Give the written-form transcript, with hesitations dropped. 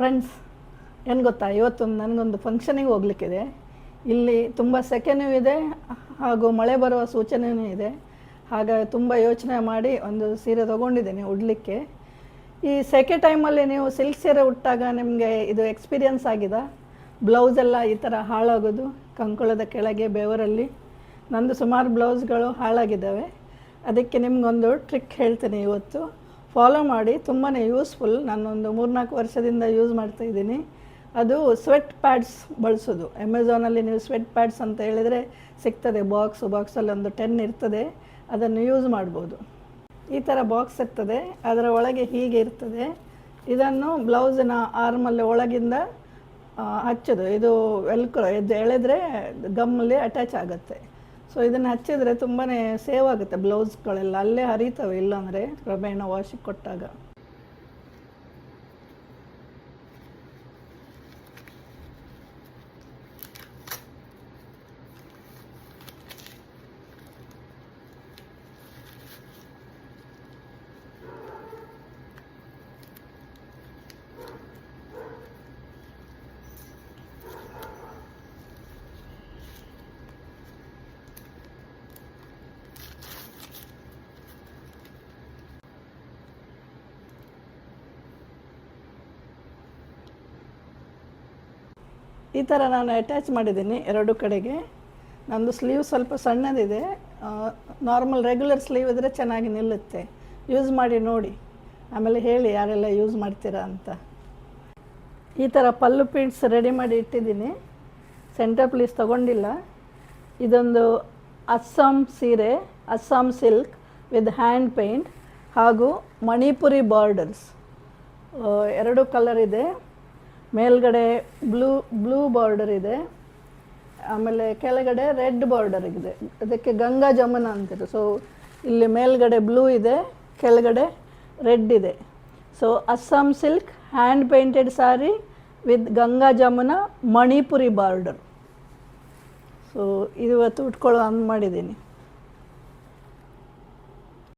Friends, ಏನು ಗೊತ್ತಾ, ಇವತ್ತೊಂದು ನನಗೊಂದು ಫಂಕ್ಷನಿಗೆ ಹೋಗ್ಲಿಕ್ಕಿದೆ. ಇಲ್ಲಿ ತುಂಬ ಸೆಕೆನೂ ಇದೆ ಹಾಗೂ ಮಳೆ ಬರುವ ಸೂಚನೆಯೂ ಇದೆ. ಹಾಗಾಗಿ ತುಂಬ ಯೋಚನೆ ಮಾಡಿ ಒಂದು ಸೀರೆ ತೊಗೊಂಡಿದ್ದೀನಿ ಉಡಲಿಕ್ಕೆ. ಈ ಸೆಕೆ ಟೈಮಲ್ಲಿ ನೀವು ಸಿಲ್ಕ್ ಸೀರೆ ಉಟ್ಟಾಗ ನಿಮಗೆ ಇದು ಎಕ್ಸ್ಪೀರಿಯನ್ಸ್ ಆಗಿದೆ. ಬ್ಲೌಸೆಲ್ಲ ಈ ಥರ ಹಾಳಾಗೋದು, ಕಂಕುಳದ ಕೆಳಗೆ ಬೆವರಲ್ಲಿ. ನಂದು ಸುಮಾರು ಬ್ಲೌಸ್ಗಳು ಹಾಳಾಗಿದ್ದಾವೆ. ಅದಕ್ಕೆ ನಿಮಗೊಂದು ಟ್ರಿಕ್ ಹೇಳ್ತೀನಿ ಇವತ್ತು, ಫಾಲೋ ಮಾಡಿ. ತುಂಬಾ ಯೂಸ್ಫುಲ್. ನಾನೊಂದು 3-4 ವರ್ಷದಿಂದ ಯೂಸ್ ಮಾಡ್ತಾಯಿದ್ದೀನಿ. ಅದು ಸ್ವೆಟ್ ಪ್ಯಾಡ್ಸ್ ಬಳಸೋದು. ಅಮೆಝಾನಲ್ಲಿ ನೀವು ಸ್ವೆಟ್ ಪ್ಯಾಡ್ಸ್ ಅಂತ ಹೇಳಿದರೆ ಸಿಗ್ತದೆ. ಬಾಕ್ಸಲ್ಲಿ ಒಂದು 10 ಇರ್ತದೆ. ಅದನ್ನು ಯೂಸ್ ಮಾಡ್ಬೋದು. ಈ ಥರ ಬಾಕ್ಸ್ ಇರ್ತದೆ, ಅದರ ಒಳಗೆ ಹೀಗೆ ಇರ್ತದೆ. ಇದನ್ನು ಬ್ಲೌಸಿನ ಆರ್ಮಲ್ಲಿ ಒಳಗಿಂದ ಹಚ್ಚೋದು. ಇದು ವೆಲ್ಕ್ರೋ, ಇದು ಎಳೆದ್ರೆ ಗಮ್ಮಲ್ಲಿ ಅಟ್ಯಾಚ್ ಆಗುತ್ತೆ. ಸೊ ಇದನ್ನು ಹಚ್ಚಿದರೆ ತುಂಬಾ ಸೇವ್ ಆಗುತ್ತೆ. ಬ್ಲೌಸ್ಗಳೆಲ್ಲ ಅಲ್ಲೇ ಹರಿತವೆ, ಇಲ್ಲಾಂದರೆ ಕ್ರಮೇಣ ವಾಶಿಗೆ ಕೊಟ್ಟಾಗ. ಈ ಥರ ನಾನು ಅಟ್ಯಾಚ್ ಮಾಡಿದ್ದೀನಿ ಎರಡು ಕಡೆಗೆ. ನಂದು ಸ್ಲೀವ್ ಸ್ವಲ್ಪ ಸಣ್ಣದಿದೆ. ನಾರ್ಮಲ್ ರೆಗ್ಯುಲರ್ ಸ್ಲೀವ್ ಇದ್ದರೆ ಚೆನ್ನಾಗಿ ನಿಲ್ಲುತ್ತೆ. ಯೂಸ್ ಮಾಡಿ ನೋಡಿ, ಆಮೇಲೆ ಹೇಳಿ ಯಾರೆಲ್ಲ ಯೂಸ್ ಮಾಡ್ತೀರಾ ಅಂತ. ಈ ಥರ ಪಲ್ಲು ಪೀಟ್ಸ್ ರೆಡಿ ಮಾಡಿ ಇಟ್ಟಿದ್ದೀನಿ. ಸೆಂಟರ್ ಪ್ಲೀಸ್ ತೊಗೊಂಡಿಲ್ಲ. ಇದೊಂದು ಅಸ್ಸಾಂ ಸೀರೆ, Assam silk with hand paint ಹಾಗೂ ಮಣಿಪುರಿ ಬಾರ್ಡರ್ಸ್. 2 ಕಲರ್ ಇದೆ. ಮೇಲ್ಗಡೆ ಬ್ಲೂ ಬಾರ್ಡರ್ ಇದೆ, ಆಮೇಲೆ ಕೆಳಗಡೆ ರೆಡ್ ಬಾರ್ಡರ್ ಇದೆ. ಅದಕ್ಕೆ ಗಂಗಾ ಜಮುನ ಅಂತಾರೆ. ಸೊ ಇಲ್ಲಿ ಮೇಲ್ಗಡೆ ಬ್ಲೂ ಇದೆ, ಕೆಳಗಡೆ ರೆಡ್ ಇದೆ. So Assam silk hand painted sari with Ganga Jamuna Manipuri border. So ಇದು ಇವತ್ತು ಉಟ್ಕೊಳ್ಳೋ ಅಂದ್ ಮಾಡಿದ್ದೀನಿ.